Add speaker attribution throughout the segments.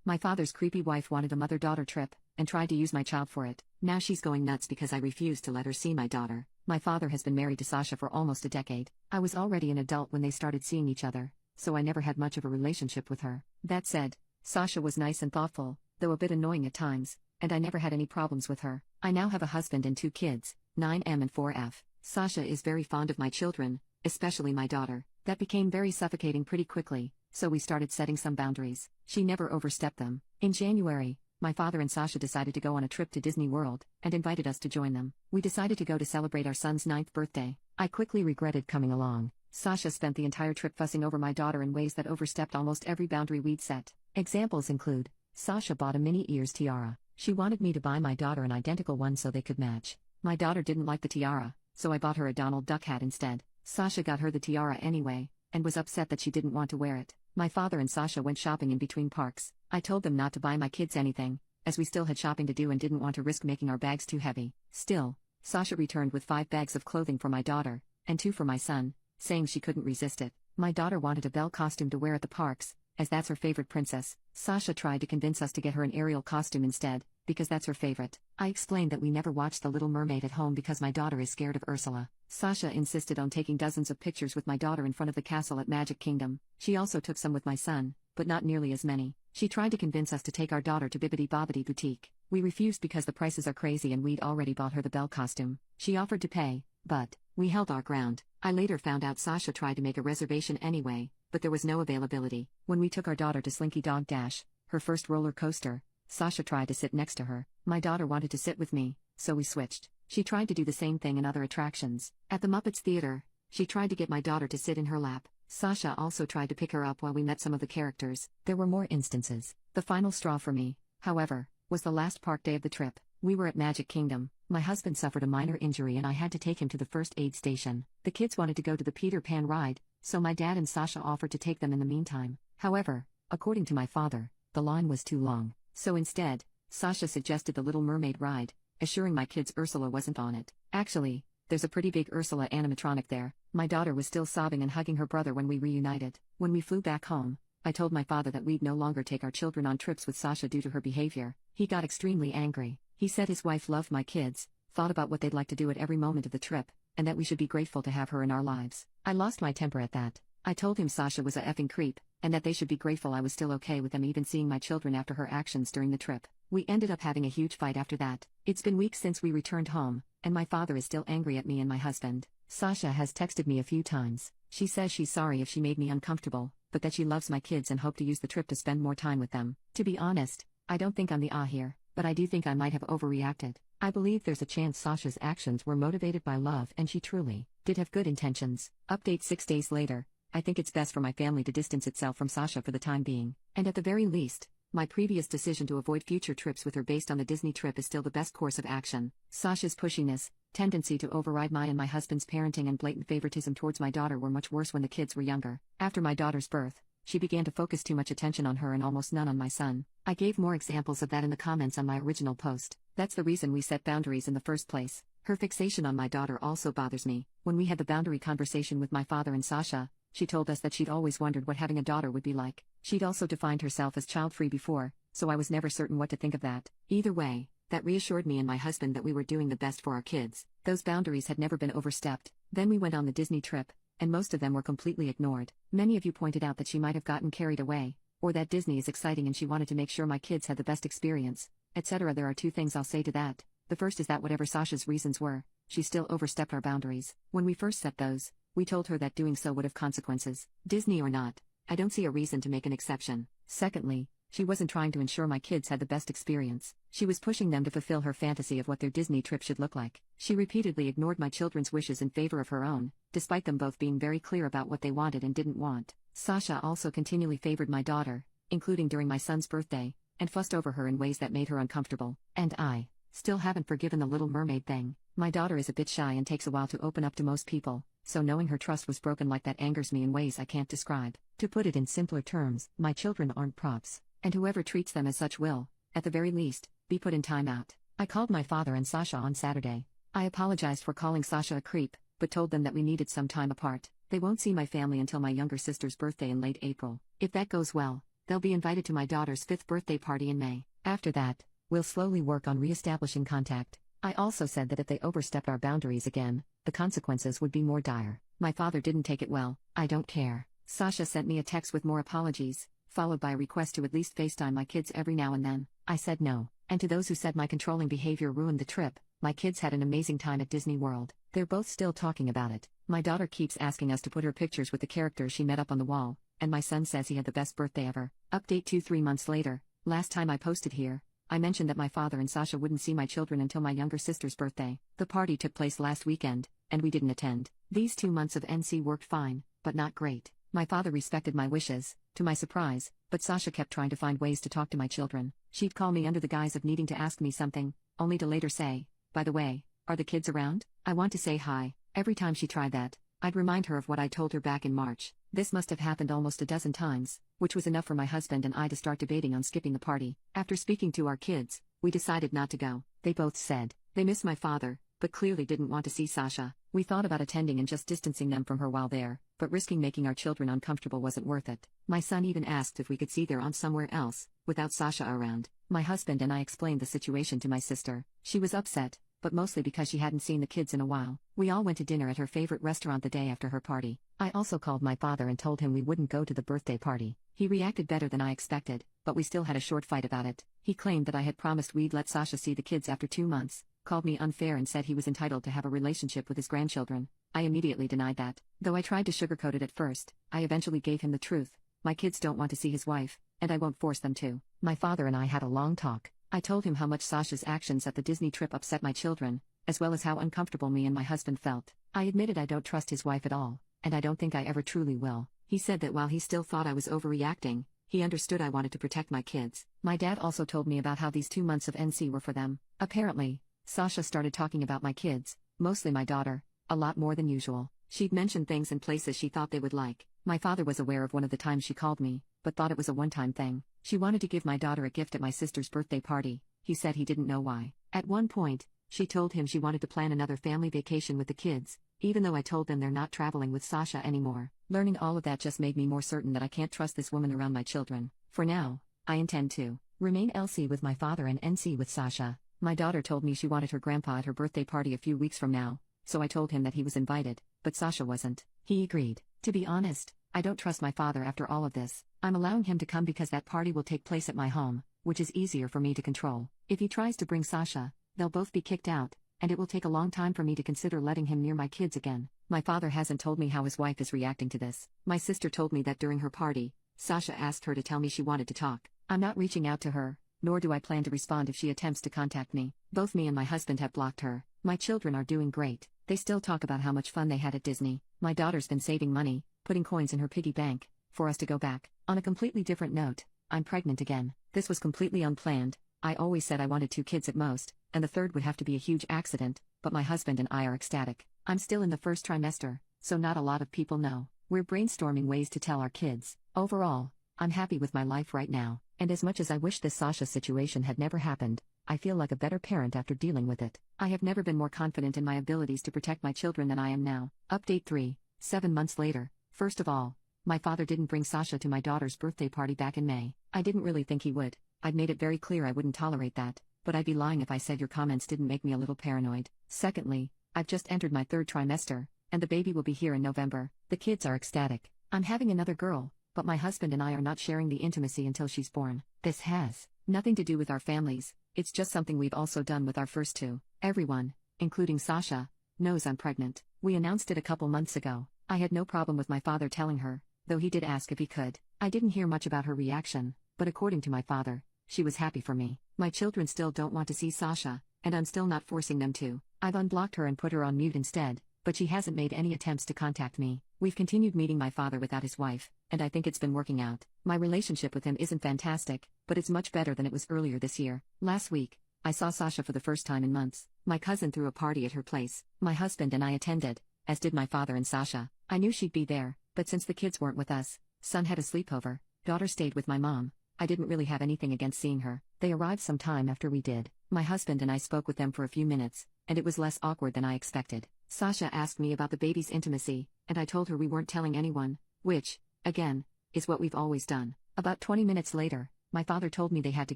Speaker 1: My father's creepy wife wanted a mother-daughter trip, and tried to use my child for it. Now she's going nuts because I refused to let her see my daughter. My father has been married to Sasha for almost a decade. I was already an adult when they started seeing each other, so I never had much of a relationship with her. That said, Sasha was nice and thoughtful, though a bit annoying at times, and I never had any problems with her. I now have a husband and 2 kids, 9M and 4F. Sasha is very fond of my children, especially my daughter. That became very suffocating pretty quickly, so we started setting some boundaries. She never overstepped them. In January, my father and Sasha decided to go on a trip to Disney World, and invited us to join them. We decided to go to celebrate our son's 9th birthday. I quickly regretted coming along. Sasha spent the entire trip fussing over my daughter in ways that overstepped almost every boundary we'd set. Examples include, Sasha bought a mini ears tiara. She wanted me to buy my daughter an identical one so they could match. My daughter didn't like the tiara, so I bought her a Donald Duck hat instead. Sasha got her the tiara anyway, and was upset that she didn't want to wear it. My father and Sasha went shopping in between parks. I told them not to buy my kids anything, as we still had shopping to do and didn't want to risk making our bags too heavy. Still, Sasha returned with 5 bags of clothing for my daughter, and 2 for my son, saying she couldn't resist it. My daughter wanted a Belle costume to wear at the parks, as that's her favorite princess. Sasha tried to convince us to get her an Ariel costume instead, because that's her favorite. I explained that we never watched The Little Mermaid at home because my daughter is scared of Ursula. Sasha insisted on taking dozens of pictures with my daughter in front of the castle at Magic Kingdom. She also took some with my son, but not nearly as many. She tried to convince us to take our daughter to Bibbidi Bobbidi Boutique. We refused because the prices are crazy and we'd already bought her the Belle costume. She offered to pay, but we held our ground. I later found out Sasha tried to make a reservation anyway, but there was no availability. When we took our daughter to Slinky Dog Dash, her first roller coaster, Sasha tried to sit next to her. My daughter wanted to sit with me, so we switched. She tried to do the same thing in other attractions. At the Muppets Theater, she tried to get my daughter to sit in her lap. Sasha also tried to pick her up while we met some of the characters. There were more instances. The final straw for me, however, was the last park day of the trip. We were at Magic Kingdom. My husband suffered a minor injury and I had to take him to the first aid station. The kids wanted to go to the Peter Pan ride, so my dad and Sasha offered to take them in the meantime. However, according to my father, the line was too long. So instead, Sasha suggested the Little Mermaid ride, assuring my kids Ursula wasn't on it. Actually, there's a pretty big Ursula animatronic there. My daughter was still sobbing and hugging her brother when we reunited. When we flew back home, I told my father that we'd no longer take our children on trips with Sasha due to her behavior. He got extremely angry. He said his wife loved my kids, thought about what they'd like to do at every moment of the trip, and that we should be grateful to have her in our lives. I lost my temper at that. I told him Sasha was a effing creep, and that they should be grateful I was still okay with them even seeing my children after her actions during the trip. We ended up having a huge fight after that. It's been weeks since we returned home, and my father is still angry at me and my husband. Sasha has texted me a few times. She says she's sorry if she made me uncomfortable, but that she loves my kids and hoped to use the trip to spend more time with them. To be honest, I don't think I'm the here, but I do think I might have overreacted. I believe there's a chance Sasha's actions were motivated by love and she truly did have good intentions. Update 6 days later. I think it's best for my family to distance itself from Sasha for the time being, and at the very least, my previous decision to avoid future trips with her based on the Disney trip is still the best course of action. Sasha's pushiness, tendency to override my and my husband's parenting and blatant favoritism towards my daughter were much worse when the kids were younger. After my daughter's birth, she began to focus too much attention on her and almost none on my son. I gave more examples of that in the comments on my original post. That's the reason we set boundaries in the first place. Her fixation on my daughter also bothers me. When we had the boundary conversation with my father and Sasha, she told us that she'd always wondered what having a daughter would be like. She'd also defined herself as child-free before, so I was never certain what to think of that. Either way, that reassured me and my husband that we were doing the best for our kids. Those boundaries had never been overstepped. Then we went on the Disney trip, and most of them were completely ignored. Many of you pointed out that she might have gotten carried away, or that Disney is exciting and she wanted to make sure my kids had the best experience, etc. There are 2 things I'll say to that. The first is that whatever Sasha's reasons were, she still overstepped our boundaries. When we first set those, we told her that doing so would have consequences. Disney or not, I don't see a reason to make an exception. Secondly, she wasn't trying to ensure my kids had the best experience. She was pushing them to fulfill her fantasy of what their Disney trip should look like. She repeatedly ignored my children's wishes in favor of her own, despite them both being very clear about what they wanted and didn't want. Sasha also continually favored my daughter, including during my son's birthday, and fussed over her in ways that made her uncomfortable. And I still haven't forgiven the Little Mermaid thing. My daughter is a bit shy and takes a while to open up to most people, so knowing her trust was broken like that angers me in ways I can't describe. To put it in simpler terms, my children aren't props, and whoever treats them as such will, at the very least, be put in timeout. I called my father and Sasha on Saturday. I apologized for calling Sasha a creep, but told them that we needed some time apart. They won't see my family until my younger sister's birthday in late April. If that goes well, They'll be invited to my daughter's 5th birthday party in May. After that, we'll slowly work on re-establishing contact. I also said that if they overstepped our boundaries again, the consequences would be more dire. My father didn't take it well. I don't care. Sasha sent me a text with more apologies, followed by a request to at least FaceTime my kids every now and then. I said no. And to those who said my controlling behavior ruined the trip, my kids had an amazing time at Disney World. They're both still talking about it. My daughter keeps asking us to put her pictures with the characters she met up on the wall, and my son says he had the best birthday ever. Update 2-3 months later. Last time I posted here, I mentioned that my father and Sasha wouldn't see my children until my younger sister's birthday. The party took place last weekend, and we didn't attend. These 2 months of NC worked fine, but not great. My father respected my wishes, to my surprise, but Sasha kept trying to find ways to talk to my children. She'd call me under the guise of needing to ask me something, only to later say, "By the way, are the kids around? I want to say hi." Every time she tried that, I'd remind her of what I told her back in March. This must have happened almost a dozen times, which was enough for my husband and I to start debating on skipping the party. After speaking to our kids, we decided not to go. They both said they miss my father, but clearly didn't want to see Sasha. We thought about attending and just distancing them from her while there, but risking making our children uncomfortable wasn't worth it. My son even asked if we could see their aunt somewhere else, without Sasha around. My husband and I explained the situation to my sister. She was upset, but mostly because she hadn't seen the kids in a while. We all went to dinner at her favorite restaurant the day after her party. I also called my father and told him we wouldn't go to the birthday party. He reacted better than I expected, but we still had a short fight about it. He claimed that I had promised we'd let Sasha see the kids after 2 months, called me unfair and said he was entitled to have a relationship with his grandchildren. I immediately denied that. Though I tried to sugarcoat it at first, I eventually gave him the truth. My kids don't want to see his wife, and I won't force them to. My father and I had a long talk. I told him how much Sasha's actions at the Disney trip upset my children, as well as how uncomfortable me and my husband felt. I admitted I don't trust his wife at all, and I don't think I ever truly will. He said that while he still thought I was overreacting, he understood I wanted to protect my kids. My dad also told me about how these 2 months of NC were for them. Apparently, Sasha started talking about my kids, mostly my daughter, a lot more than usual. She'd mentioned things and places she thought they would like. My father was aware of one of the times she called me, but thought it was a one-time thing. She wanted to give my daughter a gift at my sister's birthday party. He said he didn't know why. At one point, she told him she wanted to plan another family vacation with the kids, even though I told them they're not traveling with Sasha anymore. Learning all of that just made me more certain that I can't trust this woman around my children. For now, I intend to remain LC with my father and NC with Sasha. My daughter told me she wanted her grandpa at her birthday party a few weeks from now, so I told him that he was invited, but Sasha wasn't. He agreed. To be honest, I don't trust my father after all of this. I'm allowing him to come because that party will take place at my home, which is easier for me to control. If he tries to bring Sasha, they'll both be kicked out, and it will take a long time for me to consider letting him near my kids again. My father hasn't told me how his wife is reacting to this. My sister told me that during her party, Sasha asked her to tell me she wanted to talk. I'm not reaching out to her, nor do I plan to respond if she attempts to contact me. Both me and my husband have blocked her. My children are doing great. They still talk about how much fun they had at Disney. My daughter's been saving money, putting coins in her piggy bank, for us to go back. On a completely different note, I'm pregnant again. This was completely unplanned. I always said I wanted 2 kids at most, and the third would have to be a huge accident, but my husband and I are ecstatic. I'm still in the first trimester, so not a lot of people know. We're brainstorming ways to tell our kids. Overall, I'm happy with my life right now, and as much as I wish this Sasha situation had never happened, I feel like a better parent after dealing with it. I have never been more confident in my abilities to protect my children than I am now. Update 3, 7 months later. First of all, my father didn't bring Sasha to my daughter's birthday party back in May. I didn't really think he would. I'd made it very clear I wouldn't tolerate that, but I'd be lying if I said your comments didn't make me a little paranoid. Secondly, I've just entered my 3rd trimester, and the baby will be here in November. The kids are ecstatic. I'm having another girl, but my husband and I are not sharing the intimacy until she's born. This has nothing to do with our families, it's just something we've also done with our first 2. Everyone, including Sasha, knows I'm pregnant. We announced it a couple months ago. I had no problem with my father telling her, though he did ask if he could. I didn't hear much about her reaction, but according to my father, she was happy for me. My children still don't want to see Sasha, and I'm still not forcing them to. I've unblocked her and put her on mute instead, but she hasn't made any attempts to contact me. We've continued meeting my father without his wife, and I think it's been working out. My relationship with him isn't fantastic, but it's much better than it was earlier this year. Last week, I saw Sasha for the first time in months. My cousin threw a party at her place. My husband and I attended, as did my father and Sasha. I knew she'd be there, but since the kids weren't with us, son had a sleepover, daughter stayed with my mom. I didn't really have anything against seeing her. They arrived some time after we did. My husband and I spoke with them for a few minutes, and it was less awkward than I expected. Sasha asked me about the baby's intimacy, and I told her we weren't telling anyone, which, again, is what we've always done. About 20 minutes later, my father told me they had to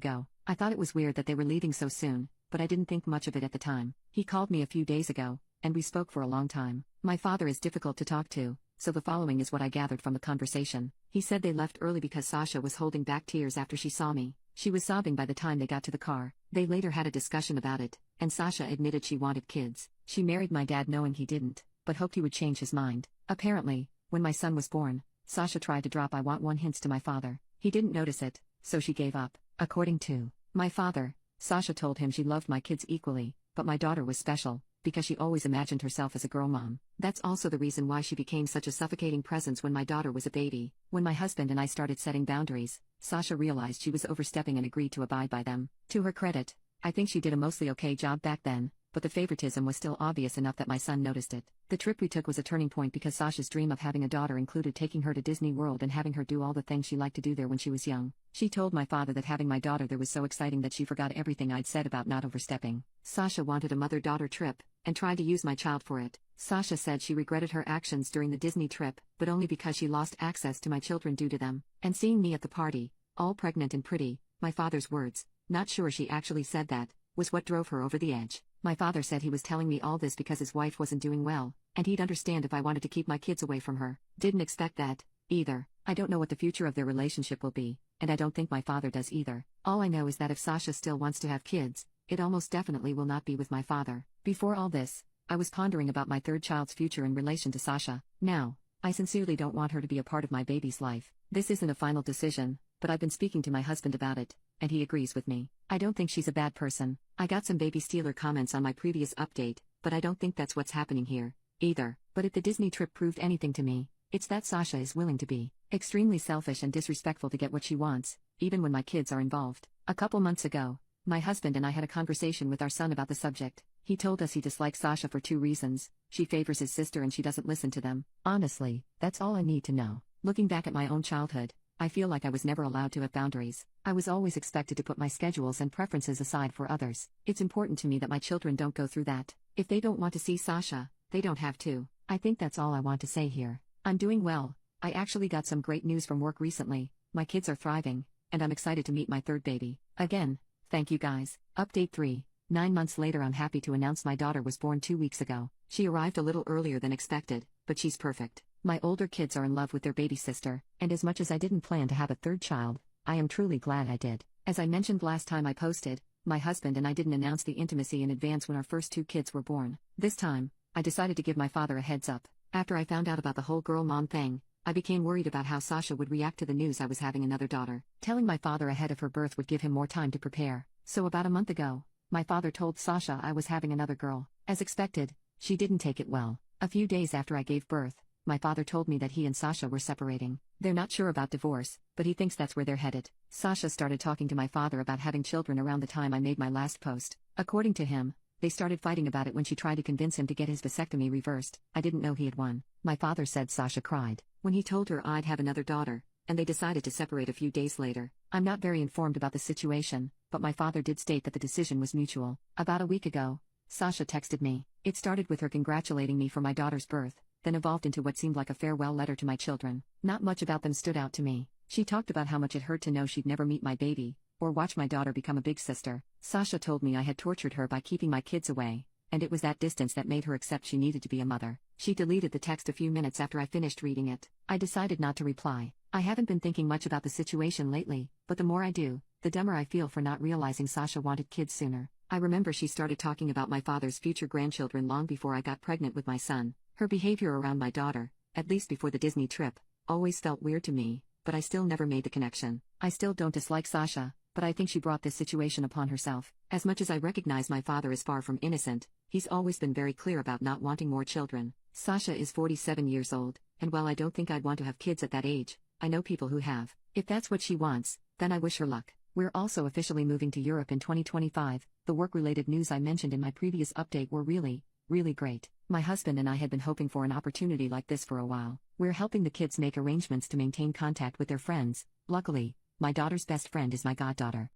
Speaker 1: go. I thought it was weird that they were leaving so soon, but I didn't think much of it at the time. He called me a few days ago, and we spoke for a long time. My father is difficult to talk to, so the following is what I gathered from the conversation. He said they left early because Sasha was holding back tears after she saw me. She was sobbing by the time they got to the car. They later had a discussion about it, and Sasha admitted she wanted kids. She married my dad knowing he didn't, but hoped he would change his mind. Apparently, when my son was born, Sasha tried to drop "I want one" hints to my father. He didn't notice it, so she gave up. According to my father, Sasha told him she loved my kids equally, but my daughter was special, because she always imagined herself as a girl mom. That's also the reason why she became such a suffocating presence when my daughter was a baby. When my husband and I started setting boundaries, Sasha realized she was overstepping and agreed to abide by them. To her credit, I think she did a mostly okay job back then, but the favoritism was still obvious enough that my son noticed it. The trip we took was a turning point because Sasha's dream of having a daughter included taking her to Disney World and having her do all the things she liked to do there when she was young. She told my father that having my daughter there was so exciting that she forgot everything I'd said about not overstepping. Sasha wanted a mother-daughter trip, and tried to use my child for it. Sasha said she regretted her actions during the Disney trip, but only because she lost access to my children due to them. And seeing me at the party, all pregnant and pretty, my father's words, not sure she actually said that, was what drove her over the edge. My father said he was telling me all this because his wife wasn't doing well, and he'd understand if I wanted to keep my kids away from her. Didn't expect that, either. I don't know what the future of their relationship will be, and I don't think my father does either. All I know is that if Sasha still wants to have kids, it almost definitely will not be with my father. Before all this, I was pondering about my third child's future in relation to Sasha. Now, I sincerely don't want her to be a part of my baby's life. This isn't a final decision, but I've been speaking to my husband about it, and he agrees with me. I don't think she's a bad person. I got some baby stealer comments on my previous update, but I don't think that's what's happening here, either. But if the Disney trip proved anything to me, it's that Sasha is willing to be extremely selfish and disrespectful to get what she wants, even when my kids are involved. A couple months ago, my husband and I had a conversation with our son about the subject. He told us he dislikes Sasha for 2 reasons: she favors his sister and she doesn't listen to them. Honestly, that's all I need to know. Looking back at my own childhood, I feel like I was never allowed to have boundaries. I was always expected to put my schedules and preferences aside for others. It's important to me that my children don't go through that. If they don't want to see Sasha, they don't have to. I think that's all I want to say here. I'm doing well. I actually got some great news from work recently. My kids are thriving, and I'm excited to meet my third baby. Again, thank you guys. Update 3. 9 months later, I'm happy to announce my daughter was born 2 weeks ago. She arrived a little earlier than expected, but she's perfect. My older kids are in love with their baby sister, and as much as I didn't plan to have a third child, I am truly glad I did. As I mentioned last time I posted, my husband and I didn't announce the intimacy in advance when our first 2 kids were born. This time, I decided to give my father a heads up. After I found out about the whole girl mom thing, I became worried about how Sasha would react to the news I was having another daughter. Telling my father ahead of her birth would give him more time to prepare. So about a month ago, my father told Sasha I was having another girl. As expected, she didn't take it well. A few days after I gave birth, my father told me that he and Sasha were separating. They're not sure about divorce, but he thinks that's where they're headed. Sasha started talking to my father about having children around the time I made my last post. According to him, they started fighting about it when she tried to convince him to get his vasectomy reversed. I didn't know he had won. My father said Sasha cried when he told her I'd have another daughter, and they decided to separate a few days later. I'm not very informed about the situation, but my father did state that the decision was mutual. About a week ago, Sasha texted me. It started with her congratulating me for my daughter's birth, then evolved into what seemed like a farewell letter to my children. Not much about them stood out to me. She talked about how much it hurt to know she'd never meet my baby, or watch my daughter become a big sister. Sasha told me I had tortured her by keeping my kids away, and it was that distance that made her accept she needed to be a mother. She deleted the text a few minutes after I finished reading it. I decided not to reply. I haven't been thinking much about the situation lately, but the more I do, the dumber I feel for not realizing Sasha wanted kids sooner. I remember she started talking about my father's future grandchildren long before I got pregnant with my son. Her behavior around my daughter, at least before the Disney trip, always felt weird to me, but I still never made the connection. I still don't dislike Sasha, but I think she brought this situation upon herself. As much as I recognize my father is far from innocent, he's always been very clear about not wanting more children. Sasha is 47 years old, and while I don't think I'd want to have kids at that age, I know people who have. If that's what she wants, then I wish her luck. We're also officially moving to Europe in 2025. The work-related news I mentioned in my previous update were really great. My husband and I had been hoping for an opportunity like this for a while. We're helping the kids make arrangements to maintain contact with their friends. Luckily, my daughter's best friend is my goddaughter.